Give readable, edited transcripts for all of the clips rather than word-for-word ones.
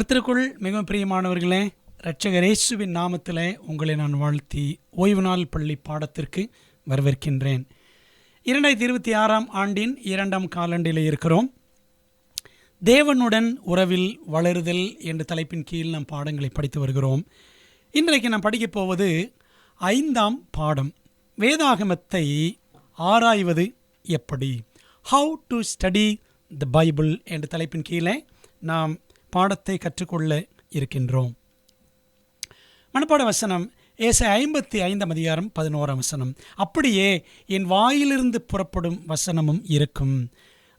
கர்த்தருக்குள் மிகவும் பிரியமானவர்களே, இரட்சகர் இயேசுவின் நாமத்திலே உங்களை நான் வாழ்த்தி ஓய்வு நாள் பள்ளி பாடத்திற்கு வரவேற்கின்றேன். 2026 ஆண்டின் 2ஆம் காலாண்டில் இருக்கிறோம். தேவனுடன் உறவில் வளருதல் என்ற தலைப்பின் கீழ் நாம் பாடங்களை படித்து வருகிறோம். இன்றைக்கு நாம் படிக்கப் போவது 5ஆம் பாடம், வேதாகமத்தை ஆராய்வது எப்படி, how to study the Bible என்ற தலைப்பின் கீழே நாம் பாடத்தை கற்றுக்கொள்ள இருக்கின்றோம். மனப்பாட வசனம் ஏசாயா 55ஆம் அதிகாரம் 11ஆம் வசனம். அப்படியே என் வாயிலிருந்து புறப்படும் வசனமும் இருக்கும்,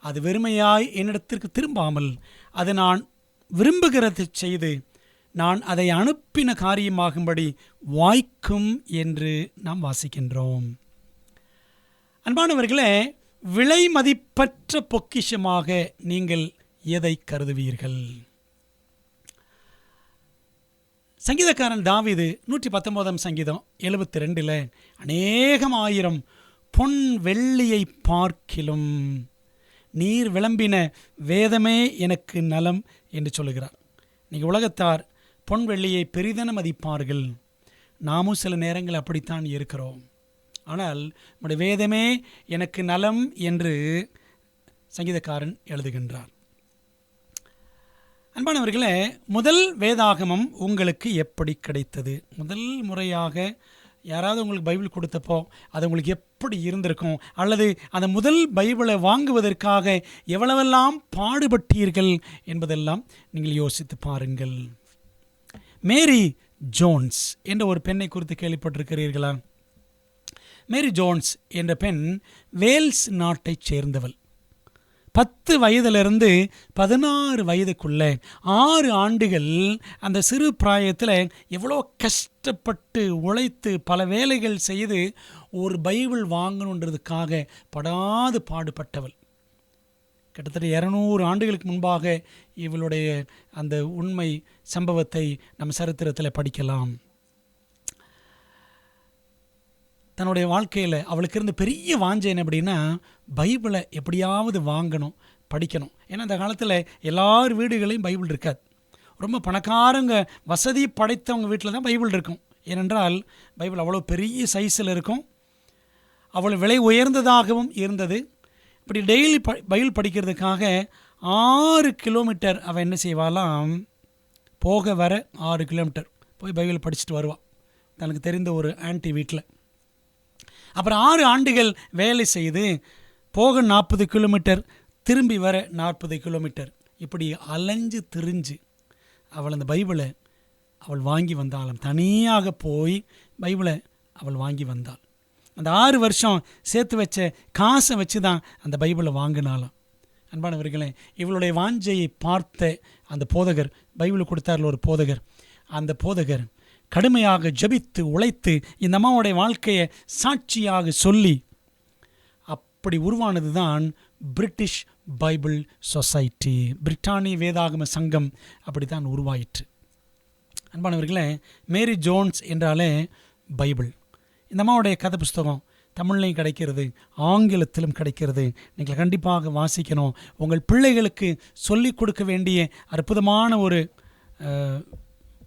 அது வெறுமையாய் என்னிடத்திற்கு திரும்பாமல் அது நான் விரும்புகிறதை செய்து நான் அதை அனுப்பின காரியமாகும்படி வாய்க்கும் என்று நாம் வாசிக்கின்றோம். அன்பானவர்களே, விலை மதிப்பற்ற பொக்கிஷமாக நீங்கள் எதை கருதுவீர்கள்? சங்கீதக்காரன் தாவீது 119ஆம் சங்கீதம் 72 அநேகமாயிரம் பொன் வெள்ளியை பார்க்கிலும் நீர் விளம்பின வேதமே எனக்கு நலம் என்று சொல்லுகிறார். இன்றைக்கி உலகத்தார் பொன் வெள்ளியை பெரிதென மதிப்பார்கள். நாமும் சில நேரங்கள் அப்படித்தான் இருக்கிறோம். ஆனால் நம்முடைய வேதமே எனக்கு நலம் என்று சங்கீதக்காரன் எழுதுகின்றார். அன்பானவர்களே, முதல் வேதாகமம் உங்களுக்கு எப்படி கிடைத்தது? முதல் முறையாக யாராவது உங்களுக்கு பைபிள் கொடுத்தப்போ அது உங்களுக்கு எப்படி இருந்திருக்கும்? அல்லது அந்த முதல் பைபிளை வாங்குவதற்காக எவ்வளவெல்லாம் பாடுபட்டீர்கள் என்பதெல்லாம் நீங்கள் யோசித்து பாருங்கள். மேரி ஜோன்ஸ் என்ற ஒரு பெண்ணை குறித்து கேள்விப்பட்டிருக்கிறீர்களா? மேரி ஜோன்ஸ் என்ற பெண் வேல்ஸ் நாட்டைச் சேர்ந்தவள். 10 வயதிலிருந்து 16 வயதுக்குள்ளே 6 ஆண்டுகள் அந்த சிறு பிராயத்தில் எவ்வளோ கஷ்டப்பட்டு உழைத்து பல வேலைகள் செய்து ஒரு பைபிள் வாங்கணுன்றதுக்காக படாது பாடுபட்டவள். கிட்டத்தட்ட 200 ஆண்டுகளுக்கு முன்பாக இவளுடைய அந்த உண்மை சம்பவத்தை நம்ம சரித்திரத்தில் படிக்கலாம். தன்னுடைய வாழ்க்கையில் அவளுக்கு இருந்த பெரிய வாஞ்சை என்ன அப்படின்னா, பைபிளை எப்படியாவது வாங்கணும், படிக்கணும். ஏன்னா அந்த காலத்தில் எல்லார் வீடுகளையும் பைபிள் இருக்காது. ரொம்ப பணக்காரங்க வசதி படைத்தவங்க வீட்டில் தான் பைபிள் இருக்கும். ஏனென்றால் பைபிள் அவ்வளோ பெரிய சைஸில் இருக்கும், அவ்வளோ விலை உயர்ந்ததாகவும் இருந்தது. இப்படி டெய்லி பைபிள் படிக்கிறதுக்காக 6 கிலோமீட்டர் அவள் என்ன செய்வாலாம், போக வர 6 கிலோமீட்டர் போய் பைபிள் படிச்சுட்டு வருவாள் தனக்கு தெரிந்த ஒரு ஆன்ட்டி வீட்டில். அப்புறம் 6 ஆண்டுகள் வேலை செய்து போக 40 கிலோமீட்டர், திரும்பி வர 40 கிலோமீட்டர், இப்படி அலைஞ்சு திரிஞ்சு அவள் அந்த பைபிளை அவள் வாங்கி வந்தாலும், தனியாக போய் பைபிளை அவள் வாங்கி வந்தாள். அந்த 6 வருஷம் சேர்த்து வச்ச காசை வச்சு தான் அந்த பைபிளை வாங்கினாலும். அன்பானவர்களே, இவளுடைய வாஞ்சையை பார்த்த அந்த போதகர், பைபிளை கொடுத்தார்கள் ஒரு போதகர், அந்த போதகர் கடுமையாக ஜெபித்து உழைத்து இந்த அம்மாவுடைய வாழ்க்கையை சாட்சியாக சொல்லி அப்படி உருவானது தான் பிரிட்டிஷ் பைபிள் சொசைட்டி, பிரிட்டானிய வேதாகம சங்கம். அப்படி தான் உருவாயிற்று. அன்பானவர்களே, மேரி ஜோன்ஸ் என்றாலே பைபிள். இந்த அம்மாவுடைய கதை புஸ்தகம் தமிழ்லையும் கிடைக்கிறது, ஆங்கிலத்திலும் கிடைக்கிறது. நீங்கள் கண்டிப்பாக வாசிக்கணும். உங்கள் பிள்ளைகளுக்கு சொல்லிக் கொடுக்க வேண்டிய அற்புதமான ஒரு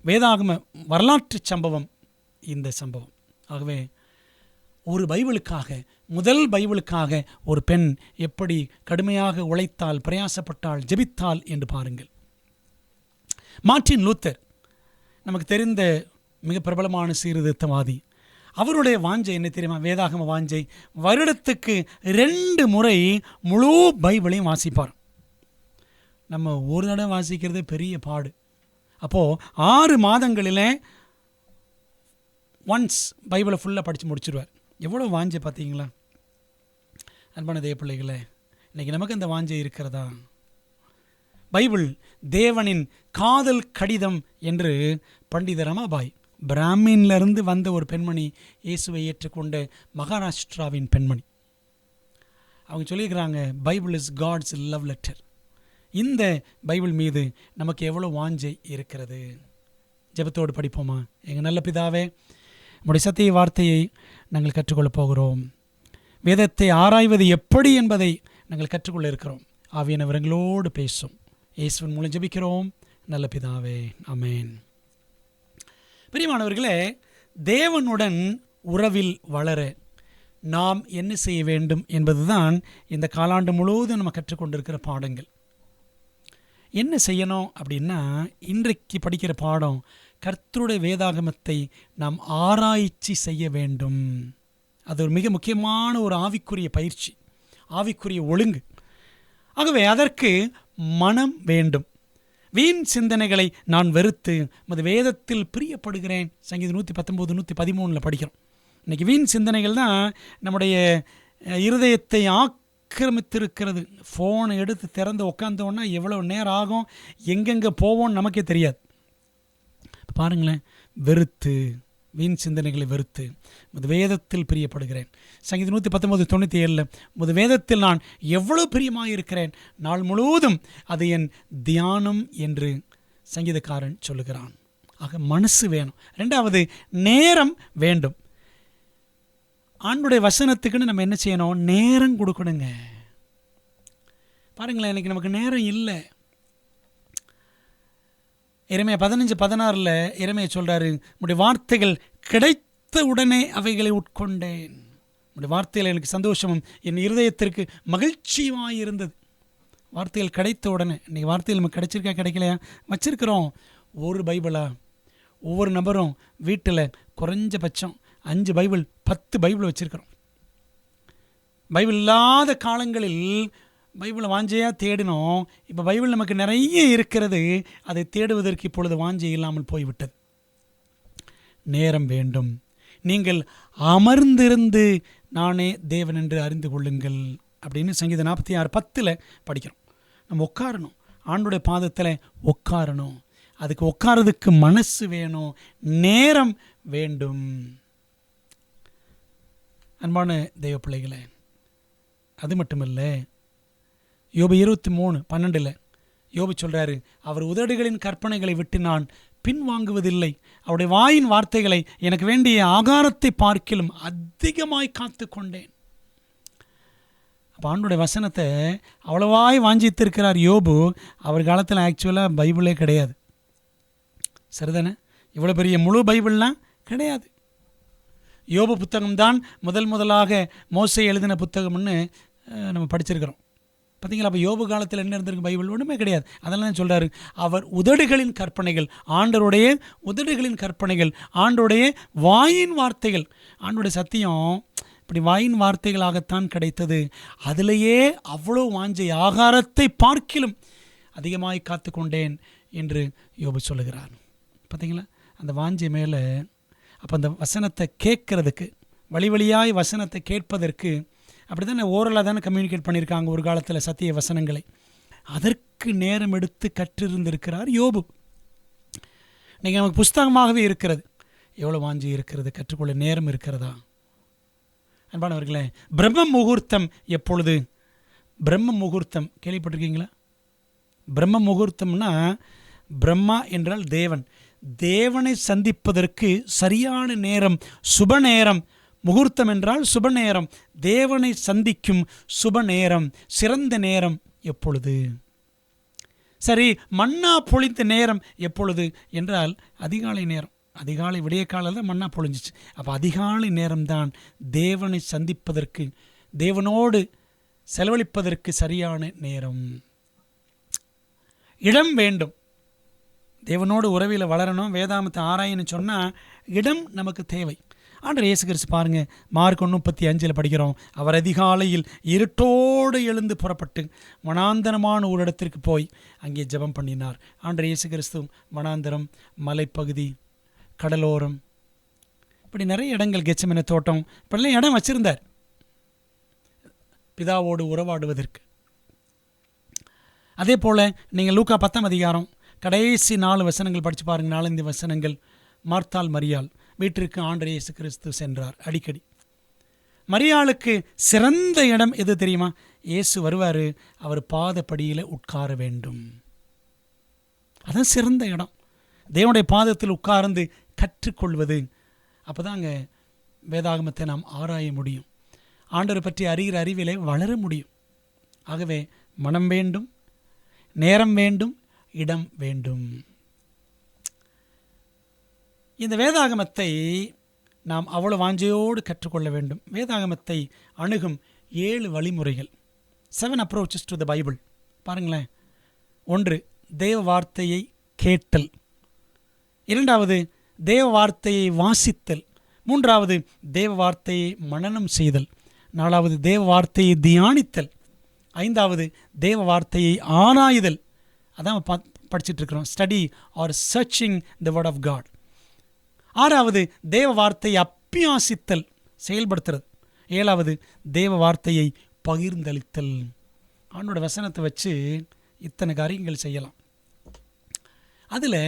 வேதாகம வரலாற்று சம்பவம் இந்த சம்பவம். ஆகவே ஒரு பைபிளுக்காக, முதல் பைபிளுக்காக ஒரு பெண் எப்படி கடுமையாக உழைத்தால், பிரயாசப்பட்டால், ஜெபித்தாள் என்று பாருங்கள். மார்ட்டின் லூத்தர் நமக்கு தெரிந்த மிக பிரபலமான சீர்திருத்தவாதி. அவருடைய வாஞ்சை என்ன தெரியுமா? வேதாகம வாஞ்சை. வருடத்துக்கு 2 முறை முழு பைபிளையும் வாசிப்பார். நம்ம ஒரு தடவை வாசிக்கிறதே பெரிய பாடு. அப்போது 6 மாதங்களில் ஒன்ஸ் பைபிளை ஃபுல்லாக படித்து முடிச்சிடுவார். எவ்வளோ வாஞ்சை பார்த்தீங்களா? அன்பான தேவ பிள்ளைகளே, இன்றைக்கி நமக்கு அந்த வாஞ்சை இருக்கிறதா? பைபிள் தேவனின் காதல் கடிதம் என்று பண்டித ரமாபாய், பிராமின்லேருந்து வந்த ஒரு பெண்மணி, இயேசுவை ஏற்றுக்கொண்ட மகாராஷ்டிராவின் பெண்மணி, அவங்க சொல்லியிருக்கிறாங்க, Bible is God's love letter. இந்த பைபிள் மீது நமக்கு எவ்வளோ வாஞ்சை இருக்கிறது? ஜெபத்தோடு படிப்போமா? எங்கள் நல்ல பிதாவே, நம்முடைய சத்திய வார்த்தையை நாங்கள் கற்றுக்கொள்ளப் போகிறோம். வேதத்தை ஆராய்வது எப்படி என்பதை நாங்கள் கற்றுக்கொள்ள இருக்கிறோம். ஆவியானவர் எங்களோடு பேசும். இயேசுவின் மூலம் ஜெபிக்கிறோம் நல்ல பிதாவே, ஆமென். பிரியமானவர்களே, தேவனுடன் உறவில் வளர நாம் என்ன செய்ய வேண்டும் என்பதுதான் இந்த காலாண்டு முழுவதும் நம்ம கற்றுக்கொண்டிருக்கிற பாடங்கள். என்ன செய்யணும் அப்படின்னா, இன்றைக்கு படிக்கிற பாடம், கர்த்தருடைய வேதாகமத்தை நாம் ஆராய்ச்சி செய்ய வேண்டும். அது ஒரு மிக முக்கியமான ஒரு ஆவிக்குரிய பயிற்சி, ஆவிக்குரிய ஒழுங்கு. ஆகவே அதற்கு மனம் வேண்டும். வீண் சிந்தனைகளை நான் வெறுத்து மது வேதத்தில் பிரியப்படுகிறேன். சங்கீதம் 119, 113 படிக்கிறோம். இன்றைக்கி வீண் சிந்தனைகள் தான் நம்முடைய இருதயத்தை ஆக்கிரமித்திருக்கிறது. ஃபோனை எடுத்து திறந்து உட்காந்தோன்னா எவ்வளோ நேரம் ஆகும், எங்கெங்கே போவோன்னு நமக்கே தெரியாது. பாருங்களேன், வெறுத்து, வீண் சிந்தனைகளை வெறுத்து முது வேதத்தில் பிரியப்படுகிறேன். சங்கீதம் 119:97 முது வேதத்தில் நான் எவ்வளோ பிரியமாக இருக்கிறேன், நாள் முழுவதும் அது என் தியானம் என்று சங்கீதக்காரன் சொல்லுகிறான். ஆக மனசு வேணும். ரெண்டாவது, நேரம் வேண்டும். ஆண்டுடைய வசனத்துக்குன்னு நம்ம என்ன செய்யணும்? நேரம் கொடுக்கணுங்க. பாருங்களேன், இன்றைக்கி நமக்கு நேரம் இல்லை. எரேமியா 15:16 எரேமியா சொல்கிறாரு, உம்முடைய வார்த்தைகள் கிடைத்த உடனே அவைகளை உட்கொண்டேன். உம்முடைய வார்த்தைகள் எனக்கு சந்தோஷமும் என் இருதயத்திற்கு மகிழ்ச்சியுமாய் இருந்தது. வார்த்தைகள் கிடைத்த உடனே. இன்றைக்கி வார்த்தைகள் நமக்கு கிடைச்சிருக்கா கிடைக்கலையா? வச்சுருக்கிறோம். ஒரு பைபிளா? ஒவ்வொரு நபரும் வீட்டில் குறைஞ்சபட்சம் 5 பைபிள் 10 பைபிள் வச்சுருக்கிறோம். பைபிள் இல்லாத காலங்களில் பைபிளை வாஞ்சையாக தேடினோம். இப்போ பைபிள் நமக்கு நிறைய இருக்கிறது. அதை தேடுவதற்கு இப்பொழுது வாஞ்சை இல்லாமல் போய்விட்டது. நேரம் வேண்டும். நீங்கள் அமர்ந்திருந்து நானே தேவன் என்று அறிந்து கொள்ளுங்கள் அப்படின்னு சங்கீதம் 46:10 படிக்கிறோம். நம்ம உட்காரணும், ஆண்டுடைய பாதத்தில் உட்காரணும். அதுக்கு உட்காரதுக்கு மனசு வேணும், நேரம் வேண்டும். அன்பான தெய்வ பிள்ளைகளே, அது மட்டுமல்ல, யோபு 23:12 யோபு சொல்கிறாரு, அவர் உதடுகளின் கற்பனைகளை விட்டு நான் பின்வாங்குவதில்லை, அவருடைய வாயின் வார்த்தைகளை எனக்கு வேண்டிய ஆகாரத்தை பார்க்கிலும் அதிகமாய் காத்து கொண்டேன். அப்போ ஆண்டுடைய வசனத்தை அவ்வளவாய் வாஞ்சித்திருக்கிறார் யோபு. அவர் காலத்தில் ஆக்சுவலாக பைபிளே கிடையாது. சரிதானே? இவ்வளோ பெரிய முழு பைபிள்லாம் கிடையாது. யோபு புத்தகம்தான் முதலாக மோசே எழுதின புத்தகம்னு நம்ம படிச்சிருக்கிறோம். பார்த்தீங்களா? அப்போ யோபு காலத்தில் என்ன இருந்திருக்கு? பைபிள் ஒன்றுமே கிடையாது. அதெல்லாம் தான் சொல்கிறாரு, அவர் உதடுகளின் கற்பனைகள், ஆண்டருடைய உதடுகளின் கற்பனைகள், ஆண்டருடைய வாயின் வார்த்தைகள். ஆண்டருடைய சத்தியம் இப்படி வாயின் வார்த்தைகளாகத்தான் கிடைத்தது. அதிலேயே அவ்வளோ வாஞ்சை, ஆகாரத்தை பார்க்கிலும் அதிகமாய் காத்து கொண்டேன் என்று யோபு சொல்லுகிறார். பார்த்தீங்களா? அந்த வாஞ்சை மேலே. அப்போ அந்த வசனத்தை கேட்கறதுக்கு, வழி வழியாய் வசனத்தை கேட்பதற்கு, அப்படி தானே ஓரலாக தானே கம்யூனிகேட் பண்ணியிருக்காங்க ஒரு காலத்தில் சத்திய வசனங்களை. அதற்கு நேரம் எடுத்து கற்றிருந்திருக்கிறார் யோபு. இன்றைக்கி நமக்கு புஸ்தகமாகவே இருக்கிறது. எவ்வளோ வாஞ்சி இருக்கிறது, கற்றுக்கொள்ள நேரம் இருக்கிறதா? அன்பானவர்களே, பிரம்ம முகூர்த்தம் எப்பொழுது? பிரம்ம முகூர்த்தம் கேள்விப்பட்டிருக்கீங்களா? பிரம்ம முகூர்த்தம்னா, பிரம்மா என்றால் தேவன். தேவனை சந்திப்பதற்கு சரியான நேரம், சுப நேரம். முகூர்த்தம் என்றால் சுப நேரம். தேவனை சந்திக்கும் சுப நேரம், சிறந்த நேரம் எப்பொழுது? சரி, மன்னா பொழிந்த நேரம் எப்பொழுது என்றால் அதிகாலை நேரம். அதிகாலை விடிய காலையில் தான் மன்னா பொழிஞ்சிச்சு. அப்போ அதிகாலை நேரம்தான் தேவனை சந்திப்பதற்கு, தேவனோடு செலவழிப்பதற்கு சரியான நேரம். இடம் வேண்டும். தேவனோடு உறவில் வளரணும், வேதாமத்தை ஆராயன்னு சொன்னால் இடம் நமக்கு தேவை. ஆண்டவர் இயேசு கிறிஸ்து பாருங்கள், மார்க் 1:35 படிக்கிறோம், அவர் அதிகாலையில் இருட்டோடு எழுந்து புறப்பட்டு வனாந்தரமான ஒரு இடத்திற்கு போய் அங்கே ஜெபம் பண்ணினார். ஆண்டவர் இயேசு கிறிஸ்து வனாந்தரம், மலைப்பகுதி, கடலோரம், இப்படி நிறைய இடங்கள், கெத்செமனே தோட்டம், இப்படிலாம் இடம் வச்சுருந்தார் பிதாவோடு உறவாடுவதற்கு. அதே போல் நீங்கள் லூக்கா 10ஆம் அதிகாரம் கடைசி 4 வசனங்கள் படித்து பாருங்கள். 4 வசனங்கள். மார்த்தாள் மரியாள் வீட்டிற்கு ஆண்டவர் இயேசு கிறிஸ்து சென்றார் அடிக்கடி. மரியாளுக்கு சிறந்த இடம் எது தெரியுமா? இயேசு வருவார், அவர் பாதப்படியில் உட்கார வேண்டும். அதான் சிறந்த இடம். தேவனுடைய பாதத்தில் உட்கார்ந்து கற்றுக்கொள்வது. அப்போ தாங்க வேதாகமத்தை நாம் ஆராய முடியும், ஆண்டவரை பற்றி அறிகிற அறிவிலே வளர முடியும். ஆகவே மனம் வேண்டும், நேரம் வேண்டும், இடம் வேண்டும். இந்த வேதாகமத்தை நாம் அவ்வளவு வாஞ்சையோடு கற்றுக்கொள்ள வேண்டும். வேதாகமத்தை அணுகும் 7 வழிமுறைகள், 7 approaches to the Bible. பாருங்களேன். 1, தேவ வார்த்தையை கேட்டல். 2வது, தேவ வார்த்தையை வாசித்தல். 3வது, தேவ வார்த்தையை மனனம் செய்தல். 4வது, தேவ வார்த்தையை தியானித்தல். 5வது, தேவ வார்த்தையை ஆராய்தல். அதான் படிச்சுட்டு இருக்கிறோம், study or searching the word of God. 6வது, தேவ வார்த்தையை அப்பியாசித்தல், செயல்படுத்துறது. 7வது, தேவ வார்த்தையை பகிர்ந்தளித்தல். ஆண்டோட வசனத்தை வச்சு இத்தனை காரியங்கள் செய்யலாம். அதில்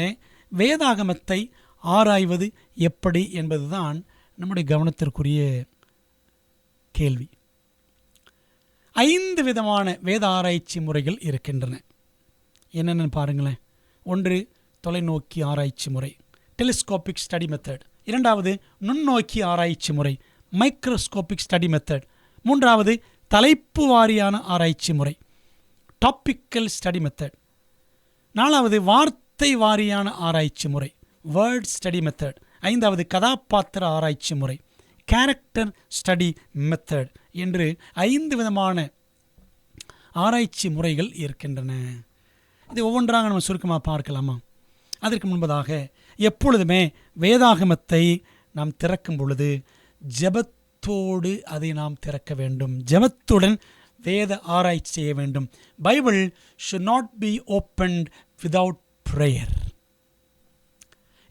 வேதாகமத்தை ஆராய்வது எப்படி என்பதுதான் நம்முடைய கவனத்திற்குரிய கேள்வி. 5 விதமான வேத ஆராய்ச்சி முறைகள் இருக்கின்றன. என்னென்னு பாருங்களேன். 1, தொலைநோக்கி ஆராய்ச்சி முறை, டெலிஸ்கோபிக் ஸ்டடி மெத்தட். 2வது, நுண்ணோக்கி ஆராய்ச்சி முறை, மைக்ரோஸ்கோபிக் ஸ்டடி மெத்தட். 3வது, தலைப்பு வாரியான ஆராய்ச்சி முறை, டாபிக்கல் ஸ்டடி மெத்தட். 4வது, வார்த்தை வாரியான ஆராய்ச்சி முறை, வேர்ட் ஸ்டடி மெத்தட். 5வது, கதாபாத்திர ஆராய்ச்சி முறை, கேரக்டர் ஸ்டடி மெத்தட் என்று 5 விதமான ஆராய்ச்சி முறைகள் இருக்கின்றன. இது ஒவ்வொன்றாக நம்ம சுருக்கமாக பார்க்கலாமா? அதற்கு முன்பதாக எப்பொழுதுமே வேதாகமத்தை நாம் திறக்கும் பொழுது ஜெபத்தோடு அதை நாம் திறக்க வேண்டும். ஜெபத்துடன் வேத ஆராய்ச்சி செய்ய வேண்டும். Bible should not be opened without prayer.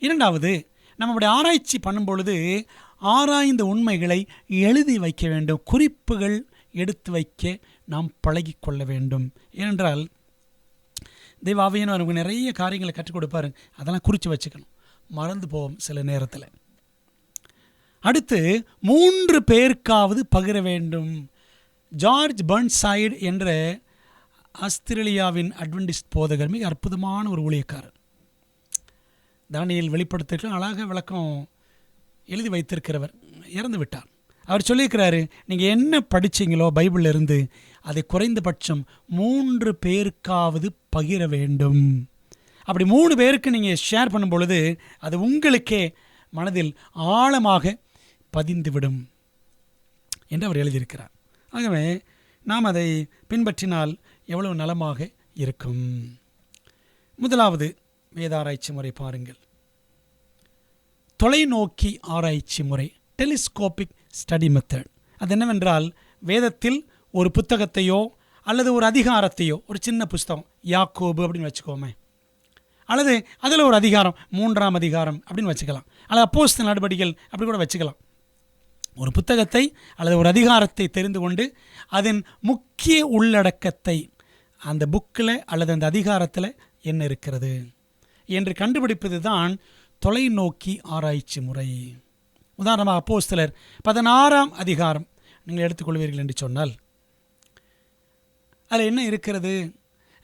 2வது, நம்முடைய ஆராய்ச்சி பண்ணும் பொழுது ஆராய்ந்த உண்மைகளை எழுதி வைக்க வேண்டும். குறிப்புகள் எடுத்து வைக்க நாம் பழகிக்கொள்ள வேண்டும். ஏனென்றால் தெய்வ ஆவியானவர் நமக்கு நிறைய காரியங்களை கற்றுக் கொடுப்பாரு. அதெல்லாம் குறித்து வச்சுக்கணும், மறந்து போவோம் சில நேரத்தில். அடுத்து 3 பேருக்காவது பகிர வேண்டும். ஜார்ஜ் பர்ன்சைடு என்ற ஆஸ்திரேலியாவின் அட்வென்டிஸ்ட் போதகர், மிக அற்புதமான ஒரு ஊழியக்காரர். தானியேல் வெளிப்படுத்திற்கு அழகாக விளக்கம் எழுதி வைத்திருக்கிறவர் இறந்து விட்டார். அவர் சொல்லியிருக்கிறாரு, நீங்கள் என்ன படிச்சீங்களோ பைபிளில் இருந்து அதை குறைந்தபட்சம் 3 பேருக்காவது பகிர வேண்டும். அப்படி 3 பேருக்கு நீங்கள் ஷேர் பண்ணும் பொழுது அது உங்களுக்கே மனதில் ஆழமாக பதிந்துவிடும் என்று அவர் எழுதியிருக்கிறார். ஆகவே நாம் அதை பின்பற்றினால் எவ்வளவு நலமாக இருக்கும். முதலாவது வேதாராய்ச்சி முறை பாருங்கள், தொலைநோக்கி ஆராய்ச்சி முறை, டெலிஸ்கோபிக் ஸ்டடி மெத்தட். அது என்னவென்றால், வேதத்தில் ஒரு புத்தகத்தையோ அல்லது ஒரு அதிகாரத்தையோ, ஒரு சின்ன புஸ்தகம் யாக்கோபு அப்படின்னு வச்சுக்கோமே, அல்லது அதில் ஒரு அதிகாரம் 3ஆம் அதிகாரம் அப்படின்னு வச்சுக்கலாம், அல்லது அப்போஸ்தலர் நடபடிகள் அப்படி கூட வச்சுக்கலாம். ஒரு புத்தகத்தை அல்லது ஒரு அதிகாரத்தை தெரிந்து கொண்டு அதன் முக்கிய உள்ளடக்கத்தை அந்த புக்கில் அல்லது அந்த அதிகாரத்தில் என்ன இருக்கிறது என்று கண்டுபிடிப்பது தான் தொலைநோக்கி ஆராய்ச்சி முறை. உதாரணமாக அப்போஸ்தலர் 16ஆம் அதிகாரம் நீங்கள் எடுத்துக்கொள்வீர்கள் என்று சொன்னால் அதில் என்ன இருக்கிறது?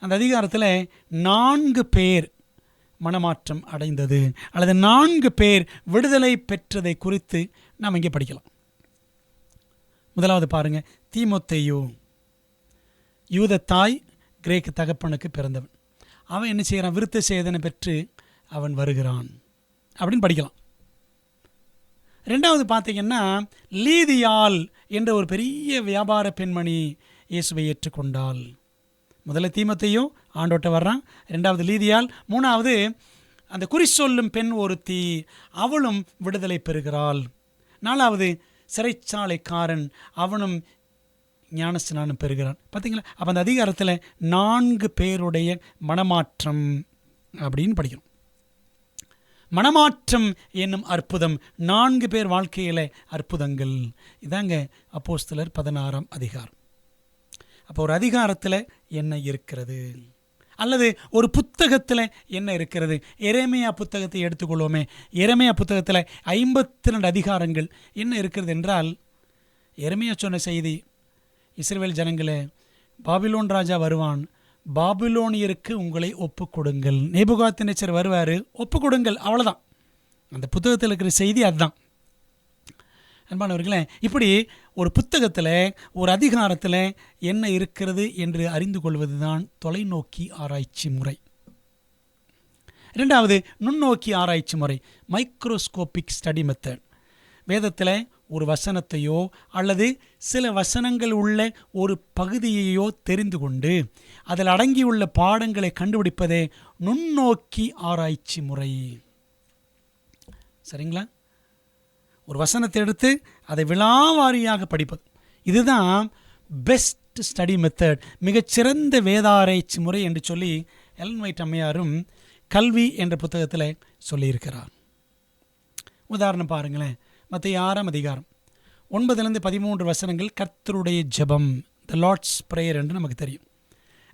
அந்த அதிகாரத்தில் 4 பேர் மனமாற்றம் அடைந்தது அல்லது 4 பேர் விடுதலை பெற்றதை குறித்து நாம் இங்கே படிக்கலாம். முதலாவது பாருங்க, தீமோத்தேயு, யூத தாய் கிரேக்க தகப்பனுக்கு பிறந்தவன். அவன் என்ன செய்கிறான்? விருத்த சேதனை பெற்று அவன் வருகிறான் அப்படின்னு படிக்கலாம். 2வது பார்த்தீங்கன்னா, லீதியால் என்ற ஒரு பெரிய வியாபார பெண்மணி இயேசுவை ஏற்றுக்கொண்டாள். முதல்ல தீமோத்தேயு ஆண்டோட்ட வர்றான், 2வது லீதியால், 3வது அந்த குறி சொல்லும் பெண் ஒருத்தி, அவளும் விடுதலை பெறுகிறாள். 4வது சிறைச்சாலைக்காரன், அவனும் ஞானஸ்நானம் பெறுகிறான். பார்த்தீங்களா? அப்போ அந்த அதிகாரத்தில் 4 பேருடைய மனமாற்றம் அப்படின்னு படிக்கணும். மனமாற்றம் என்னும் அற்புதம், 4 பேர் வாழ்க்கையில் அற்புதங்கள். இதாங்க அப்போஸ்தலர் 16ஆம் அதிகாரம். அப்போ ஒரு அதிகாரத்தில் என்ன இருக்கிறது அல்லது ஒரு புத்தகத்தில் என்ன இருக்கிறது? எரேமியா புத்தகத்தை எடுத்துக்கொள்வோமே. எரேமியா புத்தகத்தில் 52 அதிகாரங்கள் என்ன இருக்கிறது என்றால், எரேமியா சொன்ன செய்தி, இஸ்ரவேல் ஜனங்களே, பாபிலோன் ராஜா வருவான், பாபிலோனியருக்கு உங்களை ஒப்பு கொடுங்கள். நேபுகாத்நேச்சர் வருவார், ஒப்பு கொடுங்கள். அவ்வளோதான் அந்த புத்தகத்தில் இருக்கிற செய்தி. அதுதான் அன்பானவர்களே, இப்படி ஒரு புத்தகத்தில் ஒரு அதிகாரத்தில் என்ன இருக்கிறது என்று அறிந்து கொள்வது தான் தொலைநோக்கி ஆராய்ச்சி முறை. ரெண்டாவது நுண்ணோக்கி ஆராய்ச்சி முறை, மைக்ரோஸ்கோபிக் ஸ்டடி மெத்தட். வேதத்தில் ஒரு வசனத்தையோ அல்லது சில வசனங்கள் உள்ள ஒரு பகுதியையோ தெரிந்து கொண்டு அதில் அடங்கியுள்ள பாடங்களை கண்டுபிடிப்பதே நுண்ணோக்கி ஆராய்ச்சி முறை. சரிங்களா? ஒரு வசனத்தை எடுத்து அதை விலாவாரியாக படிப்பது, இதுதான் பெஸ்ட் ஸ்டடி மெத்தட், மிகச்சிறந்த வேதாராய்ச்சி முறை என்று சொல்லி எலன் ஒயிட் அம்மையாரும் கல்வி என்ற புத்தகத்தில் சொல்லியிருக்கிறார். உதாரணம் பாருங்களேன், மத்திய 6ஆம் அதிகாரம் 9-13 வசனங்கள் கர்த்தருடைய ஜெபம், த லார்ட்ஸ் பிரேயர் என்று நமக்கு தெரியும்.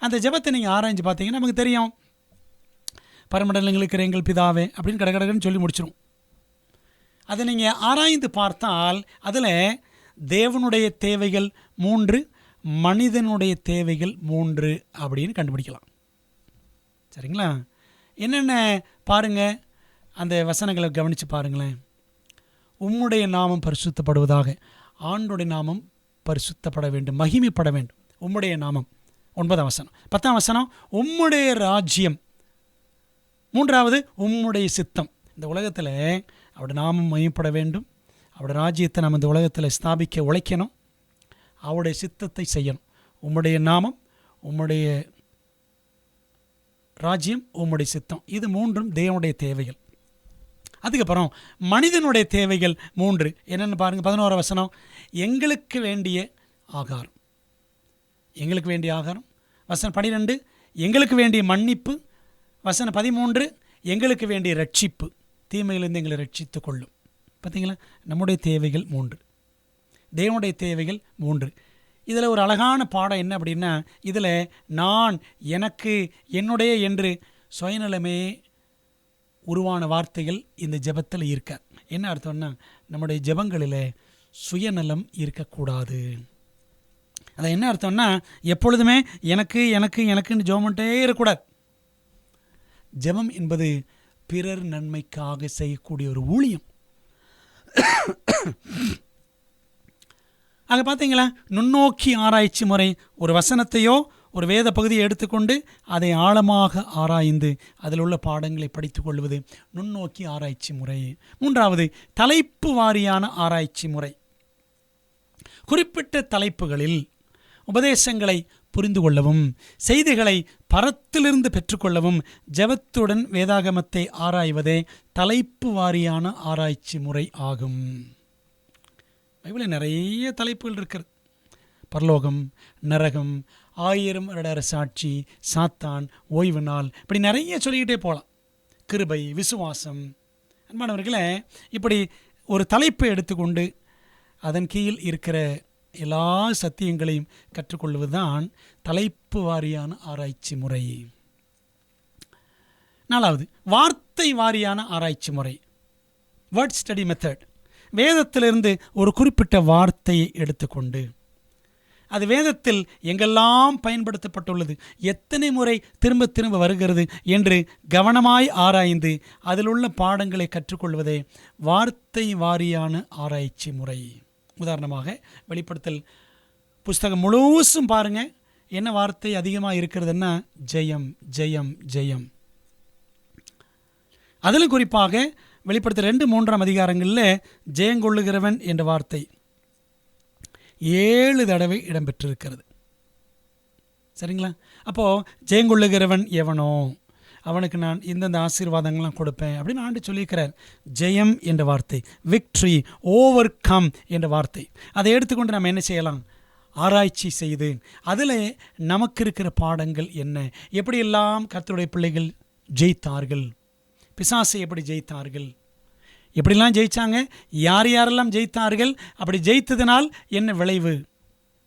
அந்த ஜெபத்தை நீங்கள் ஆராய்ஞ்சு பார்த்தீங்கன்னா நமக்கு தெரியும், பரமண்டலங்களுக்கு எங்கள் பிதாவே அப்படின்னு கடகடன்னு சொல்லி முடிச்சிடும். அதை நீங்கள் ஆராய்ந்து பார்த்தால் அதில் தேவனுடைய தேவைகள் 3, மனிதனுடைய தேவைகள் 3 அப்படின்னு கண்டுபிடிக்கலாம். சரிங்களா? என்னென்ன பாருங்கள், அந்த வசனங்களை கவனித்து பாருங்களேன். உம்முடைய நாமம் பரிசுத்தப்படுவதாக, ஆண்டுடைய நாமம் பரிசுத்தப்பட வேண்டும், மகிமைப்பட வேண்டும். உம்முடைய நாமம் 9ஆம் வசனம். 10ஆம் வசனம் உம்முடைய ராஜ்யம். 3வது உம்முடைய சித்தம். இந்த உலகத்தில் அவருடைய நாமம் மகிமைப்பட வேண்டும், அவருடைய ராஜ்யத்தை நம்ம இந்த உலகத்தில் ஸ்தாபிக்க உழைக்கணும், அவருடைய சித்தத்தை செய்யணும். உம்முடைய நாமம், உம்முடைய ராஜ்யம், உம்முடைய சித்தம், இது 3ம் தேவனுடைய தேவைகள். அதுக்கப்புறம் மனிதனுடைய தேவைகள் 3 என்னென்னு பாருங்கள். 11ஆம் வசனம் எங்களுக்கு வேண்டிய ஆகாரம். எங்களுக்கு வேண்டிய ஆகாரம். வசனம் 12 எங்களுக்கு வேண்டிய மன்னிப்பு. வசனம் 13 எங்களுக்கு வேண்டிய ரட்சிப்பு, தீமையிலிருந்து எங்களை ரட்சித்து கொள்ளும். பார்த்தீங்களா? நம்முடைய தேவைகள் 3, தேவனுடைய தேவைகள் 3. இதில் ஒரு அழகான பாடம் என்ன அப்படின்னா, இதில் நான், எனக்கு, என்னுடைய என்று சுயநலமே உருவான வார்த்தைகள் இந்த ஜெபத்தில் இருக்க. என்ன அர்த்தம்னா, நம்முடைய ஜெபங்களில் சுயநலம் இருக்கக்கூடாது. அது என்ன அர்த்தம்னா, எப்பொழுதுமே எனக்கு எனக்கு எனக்குன்னு ஜெபம் பண்ணிட்டே இருக்கக்கூடாது. ஜெபம் என்பது பிறர் நன்மைக்காக செய்யக்கூடிய ஒரு ஊழியம். அங்கே பார்த்தீங்களா, நுண்ணோக்கி ஆராய்ச்சி முறை. ஒரு வசனத்தையோ ஒரு வேத பகுதியை எடுத்துக்கொண்டு அதை ஆழமாக ஆராய்ந்து அதில் உள்ள பாடங்களை படித்து கொள்வது நுண்ணோக்கி ஆராய்ச்சி முறை. 3வது தலைப்பு வாரியான ஆராய்ச்சி முறை. குறிப்பிட்ட தலைப்புகளில் உபதேசங்களை புரிந்து கொள்ளவும், செய்திகளை பரத்திலிருந்து பெற்றுக்கொள்ளவும் ஜெபத்துடன் வேதாகமத்தை ஆராய்வதே தலைப்பு வாரியான ஆராய்ச்சி முறை ஆகும். பைபிளில் நிறைய தலைப்புகள் இருக்கிறது. பரலோகம், நரகம், 1000 வருட அரசாட்சி, சாத்தான், ஓய்வு நாள், இப்படி நிறைய சொல்லிக்கிட்டே போகலாம். கிருபை, விசுவாசம். அன்பானவர்களே, இப்படி ஒரு தலைப்பை எடுத்துக்கொண்டு அதன் கீழ் இருக்கிற எல்லா சத்தியங்களையும் கற்றுக்கொள்வதுதான் தலைப்பு வாரியான ஆராய்ச்சி முறை. 4வது வார்த்தை வாரியான ஆராய்ச்சி முறை, வேர்ட் ஸ்டடி மெத்தட். வேதத்திலிருந்து ஒரு குறிப்பிட்ட வார்த்தையை எடுத்துக்கொண்டு அது வேதத்தில் எங்கெல்லாம் பயன்படுத்தப்பட்டுள்ளது, எத்தனை முறை திரும்ப திரும்ப வருகிறது என்று கவனமாய் ஆராய்ந்து அதில் உள்ள பாடங்களை கற்றுக்கொள்வதே வார்த்தை வாரியான ஆராய்ச்சி முறை. உதாரணமாக வெளிப்படுத்தல் புஸ்தகம் முழுசும் பாருங்கள், என்ன வார்த்தை அதிகமாக இருக்கிறதுன்னா ஜெயம் ஜெயம் ஜெயம். அதிலும் குறிப்பாக வெளிப்படுத்தல் 2-3 அதிகாரங்களில் ஜெயங்கொள்ளுகிறவன் என்ற வார்த்தை 7 தடவை இடம்பெற்றிருக்கிறது. சரிங்களா? அப்போது ஜெயங்கொள்ளுகிறவன் எவனோ அவனுக்கு நான் இந்தந்த ஆசீர்வாதங்கள்லாம் கொடுப்பேன் அப்படின்னு ஆண்டு சொல்லியிருக்கிறார். ஜெயம் என்ற வார்த்தை, விக்ட்ரி, ஓவர் கம் என்ற வார்த்தை, அதை எடுத்துக்கொண்டு நம்ம என்ன செய்யலாம்? ஆராய்ச்சி செய்து அதில் நமக்கு இருக்கிற பாடங்கள் என்ன, எப்படியெல்லாம் கர்த்தருடைய பிள்ளைகள் ஜெயித்தார்கள், பிசாசை எப்படி ஜெயித்தார்கள், எப்படிலாம் ஜெயித்தாங்க, யார் யாரெல்லாம் ஜெயித்தார்கள், அப்படி ஜெயித்ததினால் என்ன விளைவு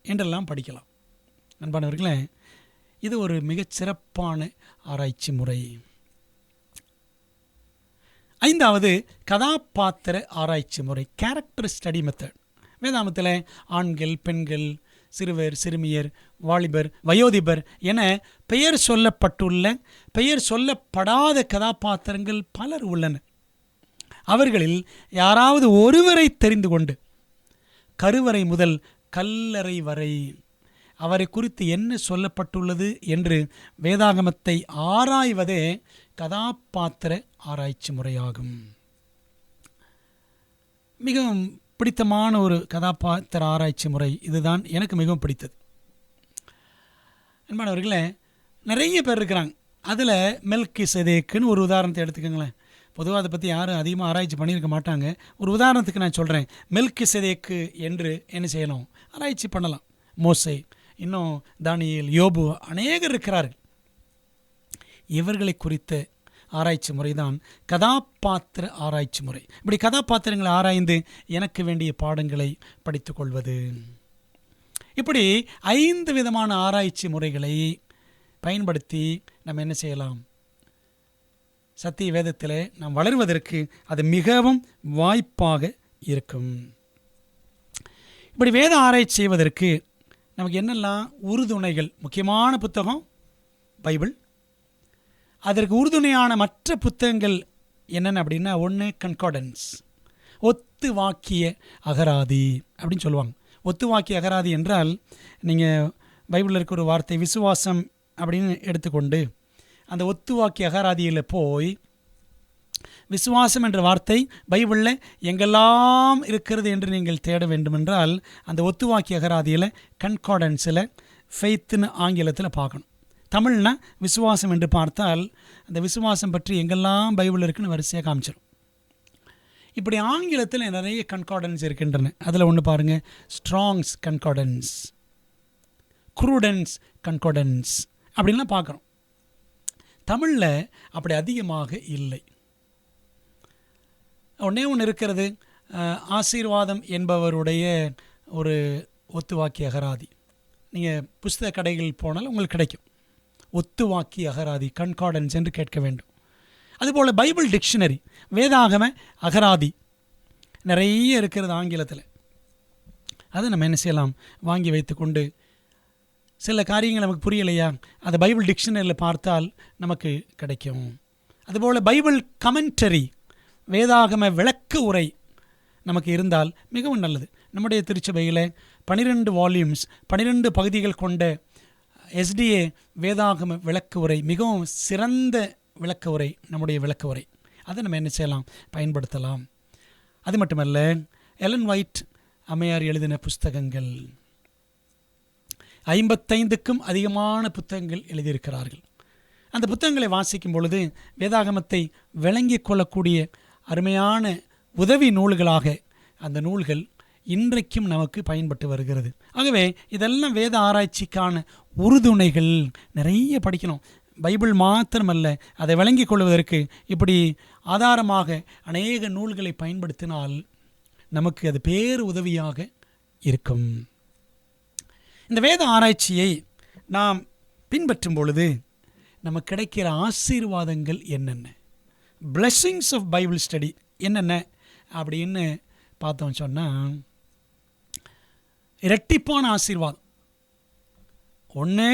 என்றெல்லாம் படிக்கலாம். அன்பானவர்களே, இது ஒரு மிகச்சிறப்பான ஆராய்ச்சி முறை. 5வது கதாபாத்திர ஆராய்ச்சி முறை, கேரக்டர் ஸ்டடி மெத்தட். வேதாமத்தில் ஆண்கள், பெண்கள், சிறுவர், சிறுமியர், வாலிபர், வயோதிபர் என பெயர் சொல்லப்பட்டுள்ள, பெயர் சொல்லப்படாத கதாபாத்திரங்கள் பலர் உள்ளனர். அவர்களில் யாராவது ஒருவரை தெரிந்து கொண்டு கருவறை முதல் கல்லறை வரை அவரை குறித்து என்ன சொல்லப்பட்டுள்ளது என்று வேதாகமத்தை ஆராய்வதே கதாபாத்திர ஆராய்ச்சி முறையாகும். மிகவும் பிடித்தமான ஒரு கதாபாத்திர ஆராய்ச்சி முறை இதுதான், எனக்கு மிகவும் பிடித்தது. அன்பானவர்களே, நிறைய பேர் இருக்கிறாங்க. அதில் மெல்கிசேதேக்குன்னு ஒரு உதாரணத்தை எடுத்துக்கோங்களேன். பொதுவாக அதை பற்றி யாரும் அதிகமாக ஆராய்ச்சி பண்ணியிருக்க மாட்டாங்க. ஒரு உதாரணத்துக்கு நான் சொல்கிறேன். மெல்கிசேதேக்கு என்று என்ன செய்யணும், ஆராய்ச்சி பண்ணலாம். மோசே, இன்னும் தானியேல், யோபு, அநேகர் இருக்கிறார்கள். இவர்களை குறித்த ஆராய்ச்சி முறை தான் கதாபாத்திர ஆராய்ச்சி முறை. இப்படி கதாபாத்திரங்களை ஆராய்ந்து எனக்கு வேண்டிய பாடங்களை படித்து கொள்வது. இப்படி 5 விதமான ஆராய்ச்சி முறைகளை பயன்படுத்தி நம்ம என்ன செய்யலாம், சத்திய வேதத்தில் நாம் வளருவதற்கு அது மிகவும் வாய்ப்பாக இருக்கும். இப்படி வேத ஆராய்ச்சி செய்வதற்கு நமக்கு என்னெல்லாம் உறுதுணைகள்? முக்கியமான புத்தகம் பைபிள். அதற்கு உறுதுணையான மற்ற புத்தகங்கள் என்னென்ன அப்படின்னா, ஒன்று கன்கார்டன்ஸ், ஒத்து வாக்கிய அகராதி அப்படின்னு சொல்லுவாங்க. ஒத்து வாக்கிய அகராதி என்றால், நீங்கள் பைபிளில் இருக்க ஒரு வார்த்தை விசுவாசம் அப்படின்னு எடுத்துக்கொண்டு அந்த ஒத்து வாக்கிய அகராதியில் போய் விசுவாசம் என்ற வார்த்தை பைபிளில் எங்கெல்லாம் இருக்கிறது என்று நீங்கள் தேட வேண்டுமென்றால் அந்த ஒத்து வாக்கிய அகராதியில் கன்கார்டன்ஸில் ஃபெய்த்துன்னு ஆங்கிலத்தில் பார்க்கணும். தமிழ்னா விசுவாசம் என்று பார்த்தால் அந்த விசுவாசம் பற்றி எங்கெல்லாம் பைபிள் இருக்குன்னு வரிசையாக காமிச்சிடும். இப்படி ஆங்கிலத்தில் நிறைய கன்கார்டன்ஸ் இருக்கின்றன. அதில் ஒன்று பாருங்கள், ஸ்ட்ராங்ஸ் கன்கார்டன்ஸ், க்ரூடன்ஸ் கன்கார்டன்ஸ் அப்படின்லாம் பார்க்குறோம். தமிழில் அப்படி அதிகமாக இல்லை. ஒன்று இருக்கிறது, ஆசீர்வாதம் என்பவருடைய ஒரு ஒத்துவாக்கிய அகராதி. நீங்கள் புஸ்தக கடைகள் போனால் உங்களுக்கு கிடைக்கும். ஒத்துவாக்கிய அகராதி, கன்கார்டன்ஸ் என்று கேட்க வேண்டும். அதுபோல் பைபிள் டிக்ஷனரி, வேதாகம அகராதி நிறைய இருக்கிறது ஆங்கிலத்தில். அதை நம்ம என்ன செய்யலாம், வாங்கி வைத்து கொண்டு சில காரியங்கள் நமக்கு புரியலையா, அதை பைபிள் டிக்ஷனரியில் பார்த்தால் நமக்கு கிடைக்கும். அதுபோல் பைபிள் கமெண்டரி, வேதாகம விளக்க உரை நமக்கு இருந்தால் மிகவும் நல்லது. நம்முடைய திருச்சபையில் 12 வால்யூம்ஸ் 12 பகுதிகள் கொண்ட SDA வேதாகம விளக்க உரை மிகவும் சிறந்த விளக்க உரை, நம்முடைய விளக்க உரை. அதை நம்ம என்ன செய்யலாம், பயன்படுத்தலாம். அது மட்டுமல்ல, எலன் ஒயிட் அம்மையார் எழுதின புஸ்தகங்கள், 55க்கும் அதிகமான புத்தகங்கள் எழுதியிருக்கிறார்கள். அந்த புத்தகங்களை வாசிக்கும் பொழுது வேதாகமத்தை விளங்கிக் கொள்ளக்கூடிய அருமையான உதவி நூல்களாக அந்த நூல்கள் இன்றைக்கும் நமக்கு பயன்பட்டு வருகிறது. ஆகவே இதெல்லாம் வேத ஆராய்ச்சிக்கான உறுதுணைகள். நிறைய படிக்கணும். பைபிள் மாத்திரமல்ல, அதை விளங்கிக் கொள்வதற்கு இப்படி ஆதாரமாக அநேக நூல்களை பயன்படுத்தினால் நமக்கு அது பேரு உதவியாக இருக்கும். இந்த வேத ஆராய்ச்சியை நாம் பின்பற்றும் பொழுது நமக்கு கிடைக்கிற ஆசீர்வாதங்கள் என்னென்ன, பிளெஸ்ஸிங்ஸ் ஆஃப் பைபிள் ஸ்டடி என்னென்ன அப்படின்னு பார்த்தோம் சொன்னால், இரட்டிப்பான ஆசீர்வாதம். ஒன்று,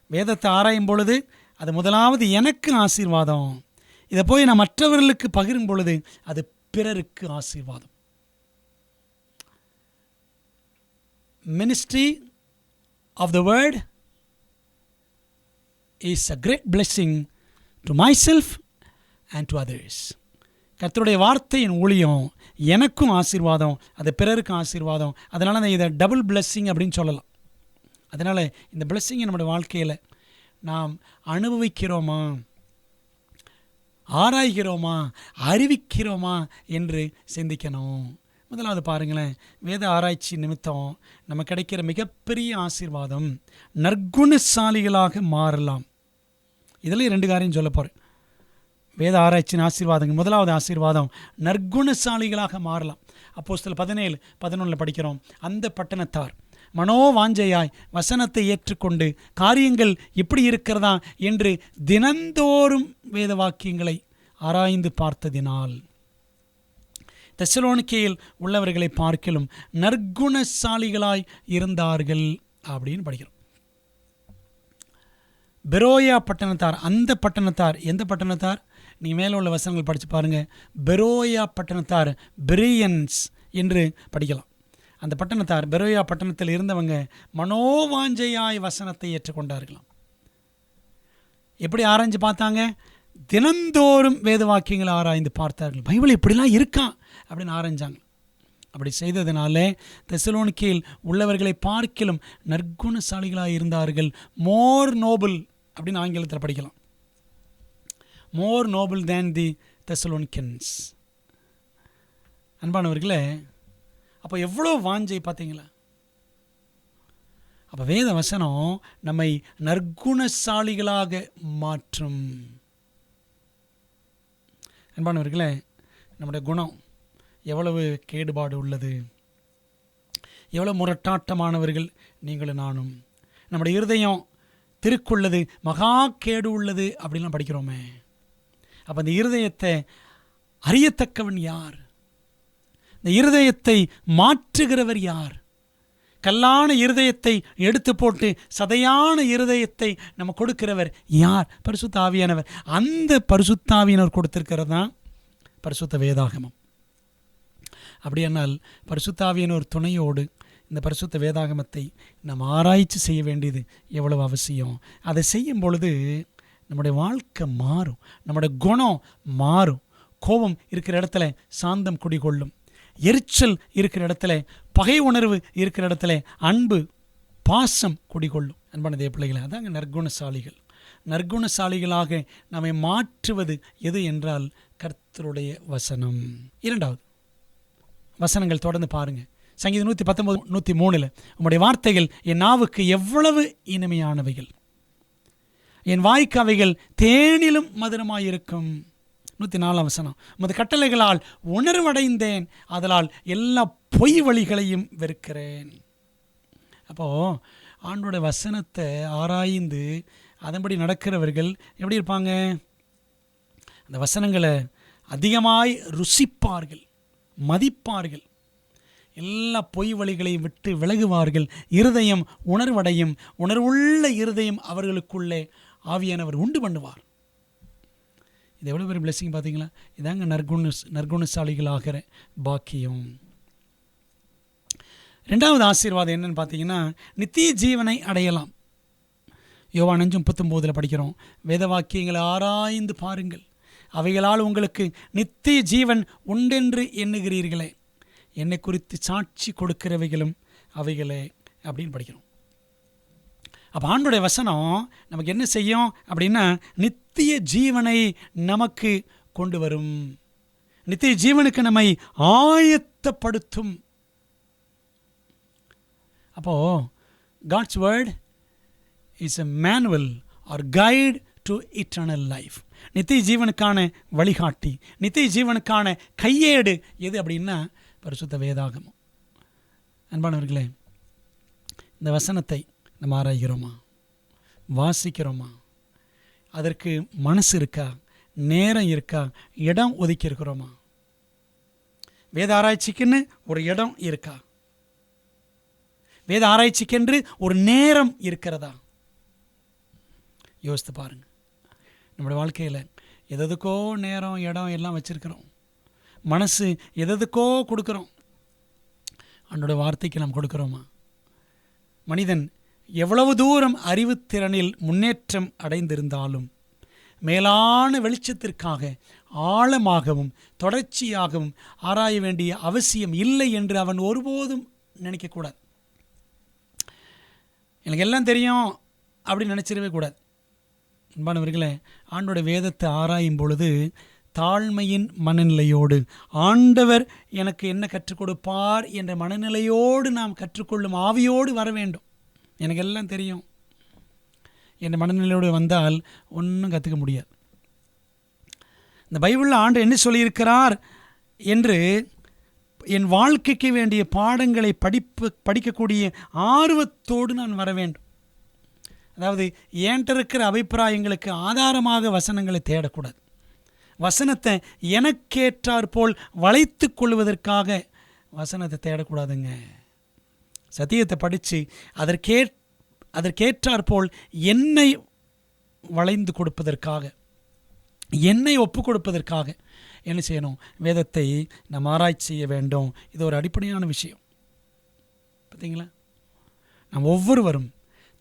வேதத்தை ஆராயும் பொழுது அது முதலாவது எனக்கு ஆசீர்வாதம். இதை போய் நான் மற்றவர்களுக்கு பகிரும் பொழுது அது பிறருக்கு ஆசீர்வாதம். Ministry of the word is a great blessing to myself and to others. கர்த்தருடைய வார்த்தையின் ஊழியம் எனக்கும் ஆசீர்வாதம், அது பிறருக்கும் ஆசீர்வாதம். அதனால் தான் இதை டபுள் பிளெஸ்ஸிங் அப்படின்னு சொல்லலாம். அதனால் இந்த பிளெஸ்ஸிங்கை நம்முடைய வாழ்க்கையில் நாம் அனுபவிக்கிறோமா, ஆராய்கிறோமா, அறிவிக்கிறோமா என்று சிந்திக்கணும். முதலாவது பாருங்களேன், வேத ஆராய்ச்சி நிமித்தம் நம்ம கிடைக்கிற மிகப்பெரிய ஆசீர்வாதம் நற்குணசாலிகளாக மாறலாம். இதில் 2 காரியம் சொல்ல போகிறேன். வேத ஆராய்ச்சியின் ஆசீர்வாதங்கள், முதலாவது ஆசீர்வாதம் நற்குணசாலிகளாக மாறலாம். அப்போஸ்தலர் 17:11 படிக்கிறோம், அந்த பட்டணத்தார் மனோவாஞ்சையாய் வசனத்தை ஏற்றுக்கொண்டு காரியங்கள் எப்படி இருக்கிறதா என்று தினந்தோறும் வேத வாக்கியங்களை ஆராய்ந்து பார்த்ததினால் தெசலோனிக்கேயில் உள்ளவர்களை பார்க்கிலும் நற்குணசாலிகளாய் இருந்தார்கள் அப்படின்னு படிக்கிறோம். பெரோயா பட்டணத்தார், அந்த பட்டணத்தார் எந்த பட்டணத்தார்? நீங்கள் மேலே உள்ள வசனங்கள் படித்து பாருங்கள். பெரோயா பட்டணத்தார், பெரியன்ஸ் என்று படிக்கலாம். அந்த பட்டணத்தார், பெரோயா பட்டணத்தில் இருந்தவங்க மனோவாஞ்சையாய் வசனத்தை ஏற்றுக்கொண்டார்களாம். எப்படி ஆராய்ஞ்சு பார்த்தாங்க? தினந்தோறும் வேத வாக்கியங்களை ஆராய்ந்து பார்த்தார்கள். பைபிள் இப்படிலாம் இருக்கா அப்படின்னு ஆராய்ஞ்சாங்க. அப்படி செய்ததினால தெசலோனிக்கேயில் உள்ளவர்களை பார்க்கிலும் நற்குணசாலிகளாக இருந்தார்கள். மோர் நோபல் அப்படின்னு ஆங்கிலத்தில் படிக்கலாம். மோர் நோபல் தேன் தி தெசலோனிக்கன்ஸ். அன்பானவர்களே, அப்போ எவ்வளோ வாஞ்சை பார்த்தீங்களா? அப்போ வேத வசனம் நம்மை நற்குணசாலிகளாக மாற்றும். அன்பானவர்களே, நம்முடைய குணம் எவ்வளவு கேடுபாடு உள்ளது, எவ்வளவு முரட்டாட்டமானவர்கள் நீங்களும் நானும். நம்முடைய இருதயம் திருக்குள்ளது, மகா கேடு உள்ளது அப்படின்லாம் படிக்கிறோமே. அப்போ அந்த இருதயத்தை அறியத்தக்கவன் யார்? இந்த இருதயத்தை மாற்றுகிறவர் யார்? கல்லான இருதயத்தை எடுத்து போட்டு சதையான இருதயத்தை நம்ம கொடுக்கிறவர் யார்? பரிசுத்த ஆவியானவர். அந்த பரிசுத்த ஆவியானவர் கொடுத்திருக்கிறது தான் பரிசுத்த வேதாகமம். அப்படியானால் பரிசுத்த ஆவியானவர் துணையோடு இந்த பரிசுத்த வேதாகமத்தை நம்ம ஆராய்ச்சி செய்ய வேண்டியது எவ்வளவு அவசியம். அதை செய்யும் பொழுது நம்முடைய வாழ்க்கை மாறும், நம்முடைய குணம் மாறும். கோபம் இருக்கிற இடத்துல சாந்தம் குடிகொள்ளும். எரிச்சல் இருக்கிற இடத்துல, பகை உணர்வு இருக்கிற இடத்துல அன்பு பாசம் குடிகொள்ளும். அன்பான தேவ பிள்ளைகளை, அதாங்க நற்குணசாலிகள். நற்குணசாலிகளாக நம்மை மாற்றுவது எது என்றால் கர்த்தருடைய வசனம். இரண்டாவது வசனங்கள் தொடர்ந்து பாருங்க. சங்கீதம் 119, 103 உம்முடைய வார்த்தைகள் என் நாவுக்கு எவ்வளவு இனிமையானவைகள், என் வாய்க்கு அவைகள் தேனிலும் மதுரமாயிருக்கும். 104 வசனம், உமது கட்டளைகளால் உணர்வடைந்தேன், அதனால் எல்லா பொய் வழிகளையும் வெறுக்கிறேன். அப்போது ஆண்டோட வசனத்தை ஆராய்ந்து அதன்படி நடக்கிறவர்கள் எப்படி இருப்பாங்க? அந்த வசனங்களை அதிகமாய் ருசிப்பார்கள், மதிப்பார்கள், எல்லா பொய் வழிகளையும் விட்டு விலகுவார்கள். இருதயம் உணர்வடையும். உணர்வுள்ள இருதயம் அவர்களுக்குள்ளே ஆவியானவர் உண்டு பண்ணுவார். இது எவ்வளோ பெரிய பிளெஸிங் பார்த்தீங்களா? இதாங்க நற்குணசாலிகளாகிற பாக்கியம். ரெண்டாவது ஆசீர்வாதம் என்னன்னு பார்த்தீங்கன்னா, நித்திய ஜீவனை அடையலாம். யோவான் 5:39 படிக்கிறோம், வேத வாக்கியங்களை ஆராய்ந்து பாருங்கள், அவைகளால் உங்களுக்கு நித்திய ஜீவன் உண்டென்று எண்ணுகிறீர்களே, என்னை குறித்து சாட்சி கொடுக்கிறவைகளும் அவைகளே அப்படின்னு படிக்கிறோம். அப்போ ஆண்டோடைய வசனம் நமக்கு என்ன செய்யும் அப்படின்னா, நித்திய ஜீவனை நமக்கு கொண்டு வரும். நித்திய ஜீவனுக்கு நம்மை ஆயத்தப்படுத்தும். அப்போது God's word is a manual or guide to eternal life. நித்திய ஜீவனுக்கான வழிகாட்டி, நித்திய ஜீவனுக்கான கையேடு எது அப்படின்னா பரிசுத்த வேதாகமம். அன்பானவர்களே, இந்த வசனத்தை நம்ம ஆராய்கிறோமா? வாசிக்கிறோமா? அதற்கு மனசு இருக்கா? நேரம் இருக்கா? இடம் ஒதுக்கி இருக்கிறோமா? வேத ஆராய்ச்சிக்குன்னு ஒரு இடம் இருக்கா? வேத ஆராய்ச்சிக்கென்று ஒரு நேரம் இருக்கிறதா? யோசித்து பாருங்க. நம்முடைய வாழ்க்கையில் எதுக்கோ நேரம் இடம் எல்லாம் வச்சிருக்கிறோம். மனசு எதுக்கோ கொடுக்குறோம். அவனோட வார்த்தைக்கு நாம் கொடுக்குறோமா? மனிதன் எவ்வளவு தூரம் அறிவுத்திறனில் முன்னேற்றம் அடைந்திருந்தாலும் மேலான வெளிச்சத்திற்காக ஆழமாகவும் தொடர்ச்சியாகவும் ஆராய வேண்டிய அவசியம் இல்லை என்று அவன் ஒருபோதும் நினைக்கக்கூடாது. எனக்கு எல்லாம் தெரியும் அப்படின்னு நினச்சிடவே கூடாது. அன்பானவர்களே, ஆண்டோட வேதத்தை ஆராயும் பொழுது தாழ்மையின் மனநிலையோடு, ஆண்டவர் எனக்கு என்ன கற்றுக் கொடுப்பார் என்ற மனநிலையோடு நாம் கற்றுக்கொள்ளும் ஆவியோடு வர வேண்டும். எனக்கு எல்லாம் தெரியும் என்ற மனநிலையோடு வந்தால் ஒன்றும் கற்றுக்க முடியாது. இந்த பைபிளில் ஆண்டு என்ன சொல்லியிருக்கிறார் என்று என் வாழ்க்கைக்கு வேண்டிய பாடங்களை படிக்கக்கூடிய ஆர்வத்தோடு நான் வர வேண்டும். அதாவது என்கிட்ட இருக்கிற அபிப்பிராயங்களுக்கு ஆதாரமாக வசனங்களை தேடக்கூடாது. வசனத்தை எனக்கேற்றாற் போல் வளைத்து கொள்வதற்காக வசனத்தை தேடக்கூடாதுங்க. சத்தியத்தை படித்து அதற்கேற்றாற்போல் என்னை வளைந்து கொடுப்பதற்காக, என்னை ஒப்பு கொடுப்பதற்காக என்ன செய்யணும்? வேதத்தை நாம் ஆராய்ச்சி செய்ய வேண்டும். இது ஒரு அடிப்படையான விஷயம். பார்த்தீங்களா? நாம் ஒவ்வொருவரும்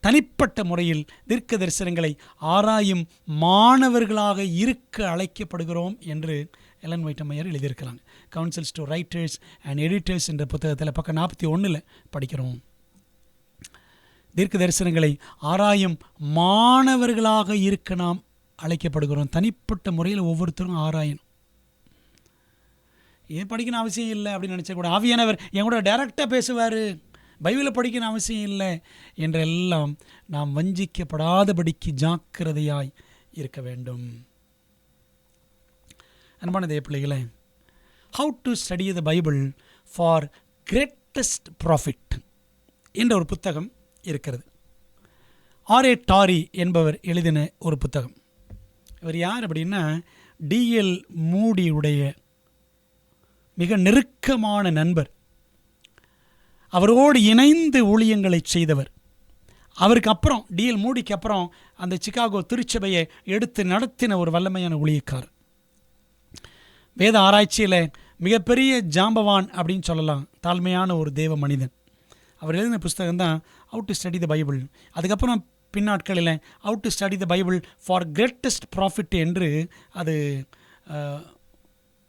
தனிப்பட்ட முறையில் தீர்க்க தரிசனங்களை ஆராயும் மாணவர்களாக இருக்க அழைக்கப்படுகிறோம் என்று எலன் ஒயிட் அம்மையார் எழுதியிருக்கிறாங்க. Councils to writers and editors என்ற புத்தகத்தில் பக்கம் 41 படிக்கிறோம். தீர்க்க தரிசனங்களை ஆராயும் மாணவர்களாக இருக்க நாம் அழைக்கப்படுகிறோம். தனிப்பட்ட முறையில் ஒவ்வொருத்தரும் ஆராயணும். ஏன் படிக்கணும் அவசியம் இல்லை அப்படின்னு நினச்சா கூட, ஆவியானவர் என் கூட டைரெக்டாக பேசுவார், பைபிளை படிக்கணும் அவசியம் இல்லை என்றெல்லாம் நாம் வஞ்சிக்கப்படாதபடிக்கு ஜாக்கிரதையாய் இருக்க வேண்டும். அன்பான தேவ பிள்ளைகளே, how to study the Bible for greatest profit என்ற ஒரு புத்தகம் இருக்கிறது. ஆர்.ஏ. டாரி என்பவர் எழுதின ஒரு புத்தகம். இவர் யார் அப்படின்னா, D.L. மூடியுடைய மிக நெருக்கமான நண்பர். அவரோடு இணைந்து ஊழியங்களை செய்தவர். அவருக்கு அப்புறம் D.L. மூடிக்கு அப்புறம் அந்த சிகாகோ திருச்சபையை எடுத்து நடத்தின ஒரு வல்லமையான ஊழியக்காரர். வேத ஆராய்ச்சியில் மிகப்பெரிய ஜாம்பவான் அப்படின்னு சொல்லலாம். தாழ்மையான ஒரு தேவ மனிதன். அவர் எழுதின புஸ்தகம் தான் how to study the Bible. அதுக்கப்புறம் பின்னாட்களில் how to study the Bible for greatest profit என்று அது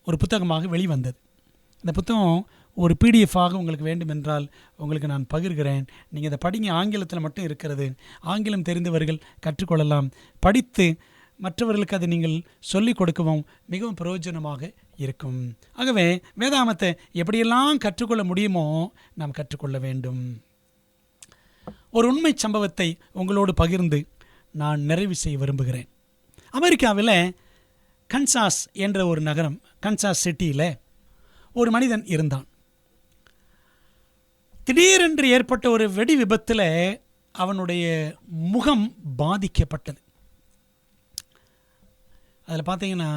ஒரு புத்தகமாக வெளிவந்தது. இந்த புத்தகம் ஒரு PDF-ஆக உங்களுக்கு வேண்டுமென்றால் உங்களுக்கு நான் பகிர்கிறேன். நீங்கள் இதை படிங்க. ஆங்கிலத்தில் மட்டும் இருக்கிறது. ஆங்கிலம் தெரிந்தவர்கள் கற்றுக்கொள்ளலாம். படித்து மற்றவர்களுக்கு அதை நீங்கள் சொல்லிக் கொடுக்கவும் மிகவும் பிரயோஜனமாக இருக்கும். ஆகவே வேதாகமத்தை எப்படியெல்லாம் கற்றுக்கொள்ள முடியுமோ நாம் கற்றுக்கொள்ள வேண்டும். ஒரு உண்மை சம்பவத்தை உங்களோடு பகிர்ந்து நான் நிறைவு செய்ய விரும்புகிறேன். அமெரிக்காவில் கன்சாஸ் என்ற ஒரு நகரம், கன்சாஸ் சிட்டியில் ஒரு மனிதன் இருந்தான். திடீரென்று ஏற்பட்ட ஒரு வெடி விபத்தில் அவனுடைய முகம் பாதிக்கப்பட்டது. அதில் பார்த்தீங்கன்னா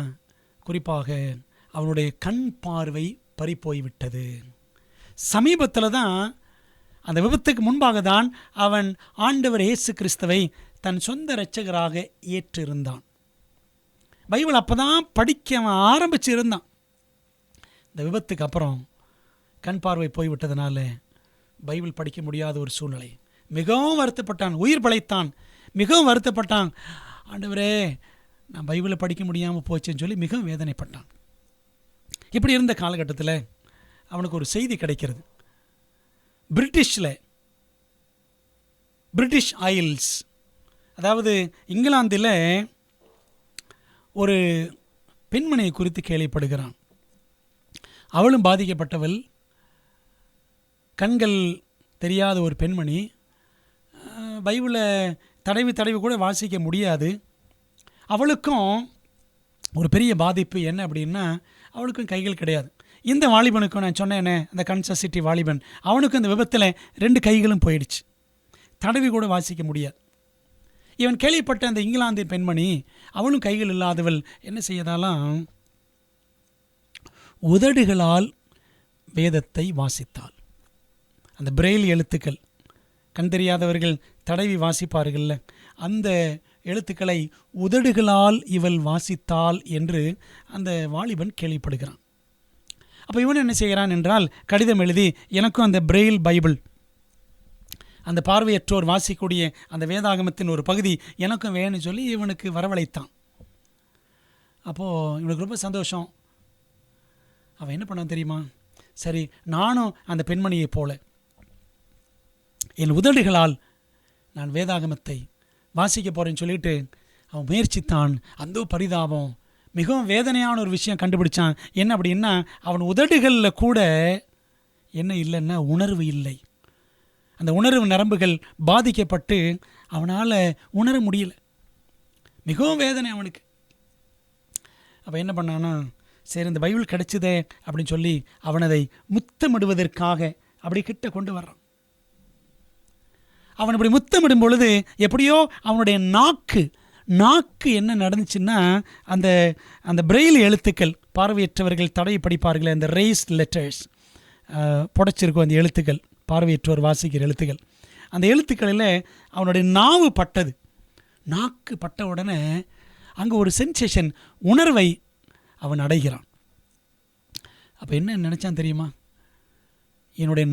குறிப்பாக அவனுடைய கண் பார்வை பறிப்போய்விட்டது. சமீபத்தில் தான், அந்த விபத்துக்கு முன்பாக தான் அவன் ஆண்டவர் இயேசு கிறிஸ்துவை தன் சொந்த இரட்சகராக ஏற்றிருந்தான். பைபிள் அப்போ தான் படிக்க அவன் ஆரம்பிச்சிருந்தான். இந்த விபத்துக்கு அப்புறம் கண் பார்வை போய்விட்டதுனால பைபிள் படிக்க முடியாத ஒரு சூழ்நிலை. மிகவும் வருத்தப்பட்டான். உயிர் பிழைத்தான், மிகவும் வருத்தப்பட்டான். ஆண்டவரே, நான் பைபிளை படிக்க முடியாமல் போச்சேன்னு சொல்லி மிகவும் வேதனைப்பட்டான். இப்படி இருந்த காலகட்டத்தில் அவனுக்கு ஒரு செய்தி கிடைக்கிறது. பிரிட்டிஷ் ஐல்ஸ், அதாவது இங்கிலாந்தில் ஒரு பெண்மணியை குறித்து கேள்விப்படுகிறான். அவளும் பாதிக்கப்பட்டவள், கண்கள் தெரியாத ஒரு பெண்மணி. பைபிளை தடவி கூட வாசிக்க முடியாது. அவளுக்கும் ஒரு பெரிய பாதிப்பு என்ன அப்படின்னா, அவளுக்கும் கைகள் கிடையாது. இந்த வாலிபனுக்கும் நான் சொன்னேனே, அந்த கன்சாஸ் சிட்டி வாலிபன், அவனுக்கும் இந்த விபத்தில் 2 கைகளும் போயிடுச்சு. தடவி கூட வாசிக்க முடியாது. இவன் கேள்விப்பட்ட அந்த இங்கிலாந்து பெண்மணி, அவளும் கைகள் இல்லாதவள், என்ன செய்யதாலாம் உதடுகளால் வேதத்தை வாசித்தாள். அந்த பிரெயில் எழுத்துக்கள், கண் தெரியாதவர்கள் தடவி வாசிப்பார்கள்ல, அந்த எழுத்துக்களை உதடுகளால் இவள் வாசித்தாள் என்று அந்த வாலிபன் கேள்விப்படுகிறான். அப்போ இவன் என்ன செய்கிறான் என்றால், கடிதம் எழுதி எனக்கும் அந்த பிரெயில் பைபிள், அந்த பார்வையற்றோர் வாசிக்கூடிய அந்த வேதாகமத்தின் ஒரு பகுதி எனக்கும் வேணும்னு சொல்லி இவனுக்கு வரவழைத்தான். அப்போது இவனுக்கு ரொம்ப சந்தோஷம். அவன் என்ன பண்ணான் தெரியுமா? சரி, நானும் அந்த பெண்மணியைப் போல என் உதடுகளால் நான் வேதாகமத்தை வாசிக்க போகிறேன்னு சொல்லிட்டு அவன் முயற்சித்தான். அந்த பரிதாபம், மிகவும் வேதனையான ஒரு விஷயம் கண்டுபிடிச்சான். என்ன அப்படின்னா, அவன் உதடுகளில் கூட என்ன இல்லைன்னா உணர்வு இல்லை. அந்த உணர்வு நரம்புகள் பாதிக்கப்பட்டு அவனால் உணர முடியல. மிகவும் வேதனை அவனுக்கு. அப்போ என்ன பண்ணான்னா, சரி இந்த பைபிள் கிடைச்சிதே அப்படின்னு சொல்லி அவன் அதை முத்தமிடுவதற்காக அப்படி கிட்ட கொண்டு வர்றான். அவன் இப்படி முத்தமிடும் பொழுது எப்படியோ அவனுடைய நாக்கு என்ன நடந்துச்சுன்னா, அந்த அந்த பிரெயில் எழுத்துக்கள், பார்வையற்றவர்கள் தடவி படிப்பார்கள், அந்த ரேஸ்ட் லெட்டர்ஸ் புடைச்சிருக்கும் அந்த எழுத்துக்கள், பார்வையற்றோர் வாசிக்கிற எழுத்துக்கள், அந்த எழுத்துக்களில் அவனுடைய நாவு பட்டது. நாக்கு பட்ட உடனே அங்கே ஒரு சென்சேஷன், உணர்வை அவன் அடைகிறான். அப்போ என்ன நினச்சான் தெரியுமா? என்னுடைய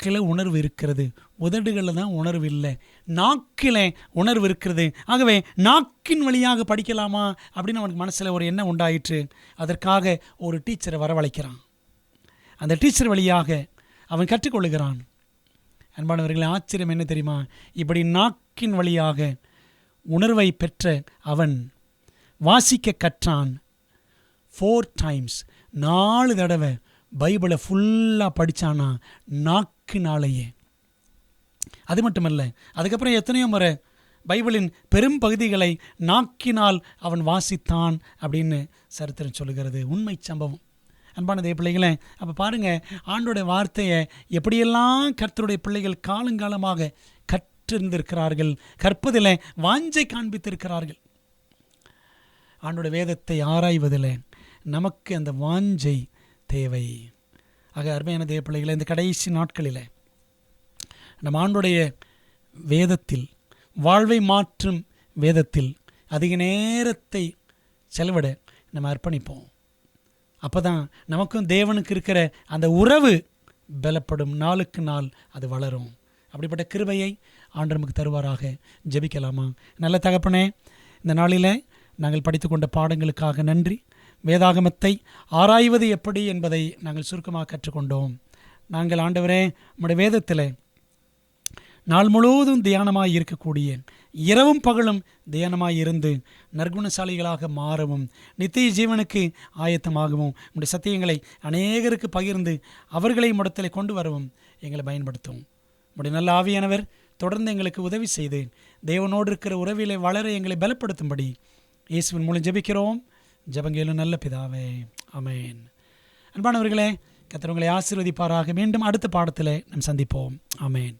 நாக்கில் உணர்வு இருக்கிறது, உதடுகளில் தான் உணர்வு இல்லை. நாக்கில் உணர்வு இருக்கிறது, ஆகவே நாக்கின் வழியாக படிக்கலாமா அப்படின்னு அவனுக்கு மனசில் ஒரு எண்ணம் உண்டாயிற்று. அதற்காக ஒரு டீச்சரை வரவழைக்கிறான். அந்த டீச்சர் வழியாக அவன் கற்றுக்கொள்ளுகிறான். அன்பானவர்களே, ஆச்சரியம் என்ன தெரியுமா? இப்படி நாக்கின் வழியாக உணர்வை பெற்ற அவன் வாசிக்க கற்றான். 4 times, 4 தடவை பைபிளை ஃபுல்லாக படித்தானா நாக்கினாலேயே. அது மட்டுமல்ல, அதுக்கப்புறம் எத்தனையோ முறை பைபிளின் பெரும் பகுதிகளை நாக்கினால் அவன் வாசித்தான் அப்படின்னு சரித்திரம் சொல்லுகிறது. உண்மை சம்பவம். அன்பான தேவ பிள்ளைகளே, அப்போ பாருங்கள், ஆண்டோடைய வார்த்தையை எப்படியெல்லாம் கர்த்தருடைய பிள்ளைகள் காலங்காலமாக கற்றிருந்திருக்கிறார்கள், கற்பதில் வாஞ்சை காண்பித்திருக்கிறார்கள். ஆண்டோட வேதத்தை ஆராய்வதில் நமக்கு அந்த வாஞ்சை தேவை. ஆக அருமையான தேவ பிள்ளைகளை, இந்த கடைசி நாட்களில் நம்ம ஆண்டோடைய வேதத்தில், வாழ்வை மாற்றும் வேதத்தில் அதிக நேரத்தை செலவிட நம்ம அர்ப்பணிப்போம். அப்போ தான் நமக்கும் தேவனுக்கு இருக்கிற அந்த உறவு பலப்படும், நாளுக்கு நாள் அது வளரும். அப்படிப்பட்ட கிருபையை ஆண்டவர் நமக்கு தருவாராக. ஜெபிக்கலாமா? நல்ல தகப்பனே, இந்த நாளில் நாங்கள் படித்து கொண்ட பாடங்களுக்காக நன்றி. வேதாகமத்தை ஆராய்வது எப்படி என்பதை நாங்கள் சுருக்கமாக கற்றுக்கொண்டோம். நாங்கள் ஆண்டவரே நம்முடைய வேதத்தில் நாள் முழுவதும் தியானமாக இருக்கக்கூடிய, இரவும் பகலும் தியானமாக இருந்து நற்குணசாலிகளாக மாறவும், நித்திய ஜீவனுக்கு ஆயத்தமாகவும், உங்களுடைய சத்தியங்களை அநேகருக்கு பகிர்ந்து அவர்களை இடத்தில் கொண்டு வரவும் எங்களை பயன்படுத்தும். உங்களுடைய நல்ல ஆவியானவர் தொடர்ந்து எங்களுக்கு உதவி செய்து தேவனோடு இருக்கிற உறவிலே வளர எங்களை பலப்படுத்தும்படி இயேசுவின் மூலம் ஜெபிக்கிறோம். ஜெபங்கேலும் நல்ல பிதாவே, ஆமென். அன்பானவர்களே, கர்த்தர் உங்களை ஆசீர்வதிப்பாராக. மீண்டும் அடுத்த பாடத்தில் நாம் சந்திப்போம். ஆமென்.